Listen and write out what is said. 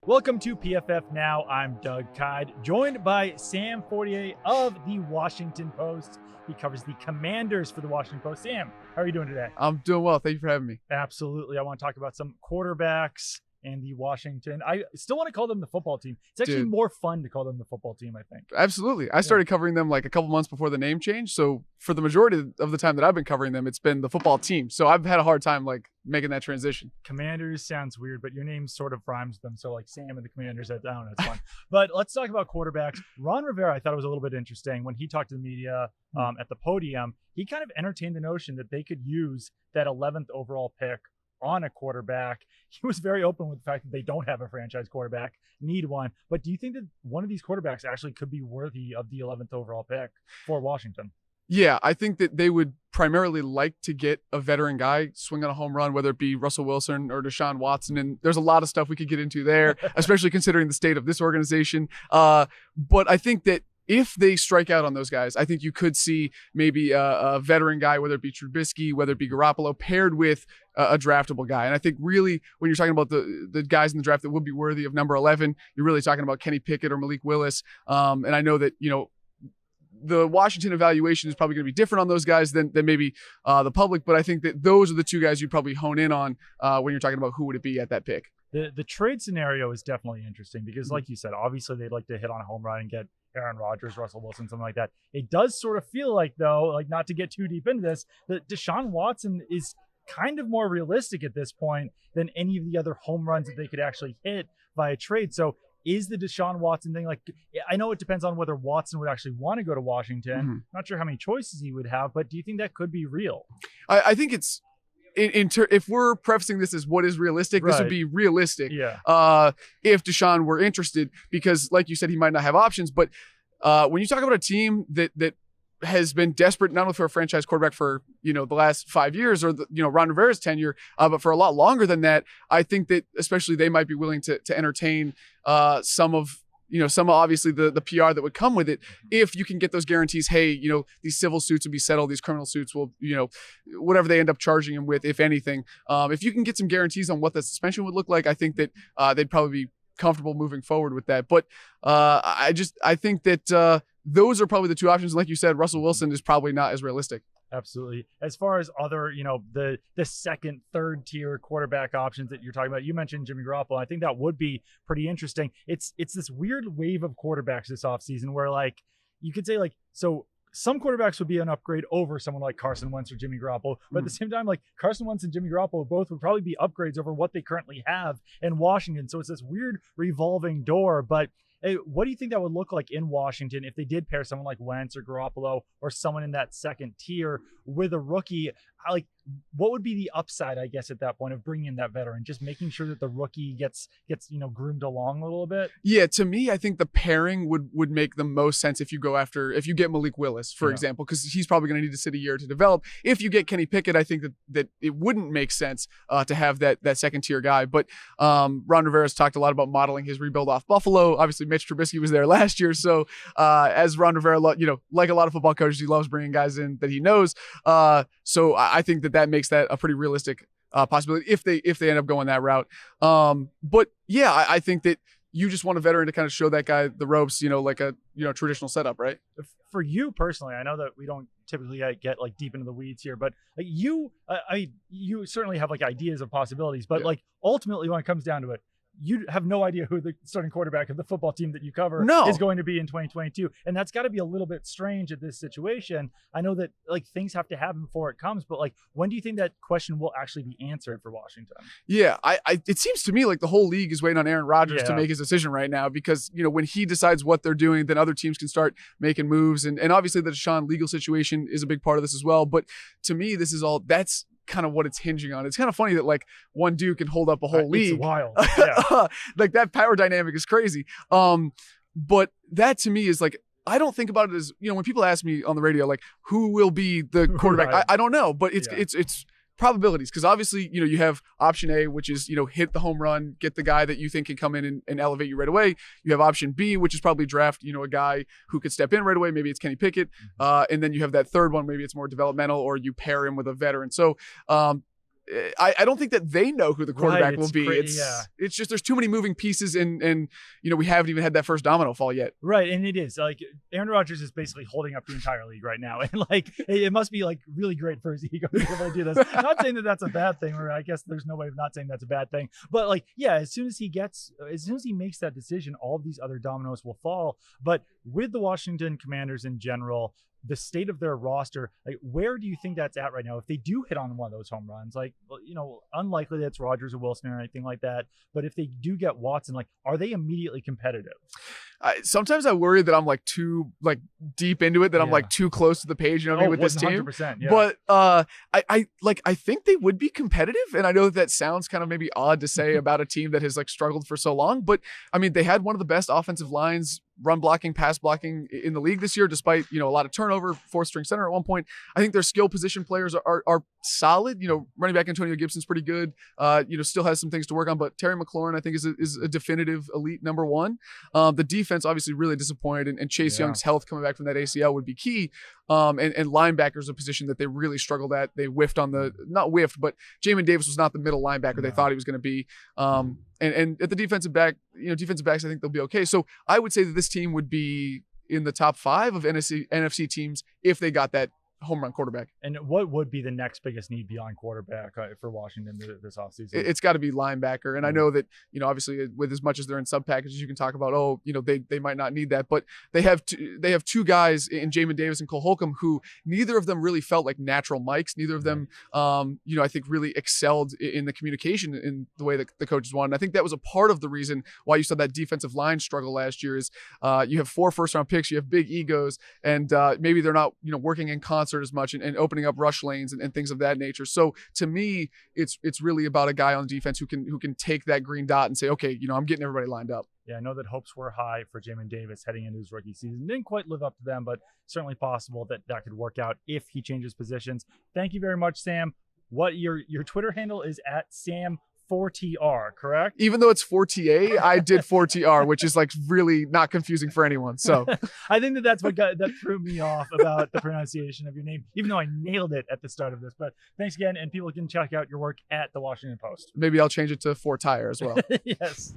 Welcome to PFF Now. I'm Doug Kyed, joined by Sam Fortier of the Washington Post. He covers the Commanders for the Washington Post. Sam, how are you doing today? I'm doing well. Thank you for having me. Absolutely. I want to talk about some quarterbacks and the Washington. I still want to call them the football team. It's actually more fun to call them the football team, I think. Absolutely. I started covering them like a couple months before the name change. So for the majority of the time that I've been covering them, it's been the football team. So I've had a hard time like making that transition. Commanders sounds weird, but your name sort of rhymes with them. So like Sam and the Commanders, I don't know, it's fun. But let's talk about quarterbacks. Ron Rivera, I thought it was a little bit interesting when he talked to the media at the podium. He kind of entertained the notion that they could use that 11th overall pick on a quarterback. He was very open with the fact that they don't have a franchise quarterback, need one. But do you think that one of these quarterbacks actually could be worthy of the 11th overall pick for Washington? Yeah, I think that they would primarily like to get a veteran guy swing on a home run, whether it be Russell Wilson or Deshaun Watson. And there's a lot of stuff we could get into there, especially considering the state of this organization. But I think that if they strike out on those guys, I think you could see maybe a veteran guy, whether it be Trubisky, whether it be Garoppolo, paired with a draftable guy. And I think really when you're talking about the guys in the draft that would be worthy of number 11, you're really talking about Kenny Pickett or Malik Willis. And I know that, the Washington evaluation is probably going to be different on those guys than maybe the public. But I think that those are the two guys you'd probably hone in on when you're talking about who would it be at that pick. The trade scenario is definitely interesting because, like you said, obviously they'd like to hit on a home run and get Aaron Rodgers, Russell Wilson, something like that. It does sort of feel like, though, like not to get too deep into this, that Deshaun Watson is kind of more realistic at this point than any of the other home runs that they could actually hit via trade. So is the Deshaun Watson thing, like, I know it depends on whether Watson would actually want to go to Washington. Not sure how many choices he would have, but do you think that could be real? I think it's, if we're prefacing this as what is realistic, this would be realistic. Yeah. If Deshaun were interested, because like you said, he might not have options. But when you talk about a team that has been desperate not only for a franchise quarterback for the last 5 years or Ron Rivera's tenure, but for a lot longer than that, I think that especially they might be willing to entertain some of obviously the PR that would come with it if you can get those guarantees. Hey, these civil suits will be settled, these criminal suits will, whatever they end up charging him with, if anything. If you can get some guarantees on what the suspension would look like, I think that they'd probably be comfortable moving forward with that. But I think that those are probably the two options. Like you said, Russell Wilson is probably not as realistic. Absolutely. As far as other, the second, third tier quarterback options that you're talking about, you mentioned Jimmy Garoppolo. I think that would be pretty interesting. It's this weird wave of quarterbacks this offseason where, like, you could say, like, so some quarterbacks would be an upgrade over someone like Carson Wentz or Jimmy Garoppolo. But at the same time, like, Carson Wentz and Jimmy Garoppolo both would probably be upgrades over what they currently have in Washington. So it's this weird revolving door. But what do you think that would look like in Washington if they did pair someone like Wentz or Garoppolo or someone in that second tier with a rookie? Like, what would be the upside, I guess, at that point of bringing in that veteran, just making sure that the rookie gets groomed along a little bit? Yeah, to me, I think the pairing would make the most sense if you get Malik Willis, for example, because he's probably going to need to sit a year to develop. If you get Kenny Pickett, I think that it wouldn't make sense to have that second tier guy. But Ron Rivera's talked a lot about modeling his rebuild off Buffalo. Obviously, Mitch Trubisky was there last year, so as Ron Rivera, like a lot of football coaches, he loves bringing guys in that he knows. So I think that makes that a pretty realistic possibility if they end up going that route. But yeah, I think that you just want a veteran to kind of show that guy the ropes, like a traditional setup, right? For you personally, I know that we don't typically get like deep into the weeds here, but like you certainly have like ideas of possibilities, but like ultimately when it comes down to it, you have no idea who the starting quarterback of the football team that you cover is going to be in 2022. And that's got to be a little bit strange at this situation. I know that like things have to happen before it comes, but like, when do you think that question will actually be answered for Washington? Yeah, it seems to me like the whole league is waiting on Aaron Rodgers to make his decision right now, because, when he decides what they're doing, then other teams can start making moves. And obviously the Deshaun legal situation is a big part of this as well. But to me, that's kind of what it's hinging on. It's kind of funny that like one dude can hold up a whole league. It's wild. Yeah. Like that power dynamic is crazy. But that to me is like, I don't think about it as, when people ask me on the radio, like, who will be the quarterback? Right. I don't know, but it's probabilities, because obviously, you have option A, which is, hit the home run, get the guy that you think can come in and elevate you right away. You have option B, which is probably draft, a guy who could step in right away. Maybe it's Kenny Pickett. And then you have that third one. Maybe it's more developmental, or you pair him with a veteran. So I don't think that they know who the quarterback will be. It's just there's too many moving pieces, and we haven't even had that first domino fall yet. Right, and it is like Aaron Rodgers is basically holding up the entire league right now, and like it must be like really great for his ego to be able to do this. Not saying that that's a bad thing, or I guess there's no way of not saying that's a bad thing, but like as soon as he makes that decision, all of these other dominoes will fall. But with the Washington Commanders in general, the state of their roster, like where do you think that's at right now? If they do hit on one of those home runs, like, unlikely that's Rodgers or Wilson or anything like that, but if they do get Watson, like, are they immediately competitive? Sometimes I worry that I'm like too deep into it, that I'm like too close to the page, with this team. But I think they would be competitive, and I know that sounds kind of maybe odd to say about a team that has like struggled for so long, but I mean, they had one of the best offensive lines, run blocking, pass blocking in the league this year, despite a lot of turnover, fourth string center at one point. I think their skill position players are solid. Running back Antonio Gibson's pretty good. Still has some things to work on, but Terry McLaurin I think is a definitive elite number one. The defense obviously really disappointed, and Chase Young's health coming back from that ACL would be key. And linebackers, a position that they really struggled at. They but Jamin Davis was not the middle linebacker they thought he was going to be. And at the defensive backs, I think they'll be okay. So I would say that this team would be in the top 5 of NFC teams if they got that home run quarterback. And what would be the next biggest need beyond quarterback for Washington this offseason? It's got to be linebacker. And I know that, obviously with as much as they're in sub packages, you can talk about, they might not need that, but they have two guys in Jamin Davis and Cole Holcomb who neither of them really felt like natural mics. Neither of them, I think really excelled in the communication in the way that the coaches wanted. And I think that was a part of the reason why you saw that defensive line struggle last year is you have 4 first-round picks, you have big egos, and maybe they're not, working in concert as much and opening up rush lanes and things of that nature. So to me, it's really about a guy on defense who can take that green dot and say, okay, I'm getting everybody lined up. Yeah, I know that hopes were high for Jamin Davis heading into his rookie season. Didn't quite live up to them, but certainly possible that could work out if he changes positions. Thank you very much, Sam. What your Twitter handle is at Sam Fortier, correct? Even though it's Fortier, I did Fortier, which is like really not confusing for anyone. So I think that's what that threw me off about the pronunciation of your name, even though I nailed it at the start of this. But thanks again, and people can check out your work at the Washington Post. Maybe I'll change it to Fortier as well. Yes.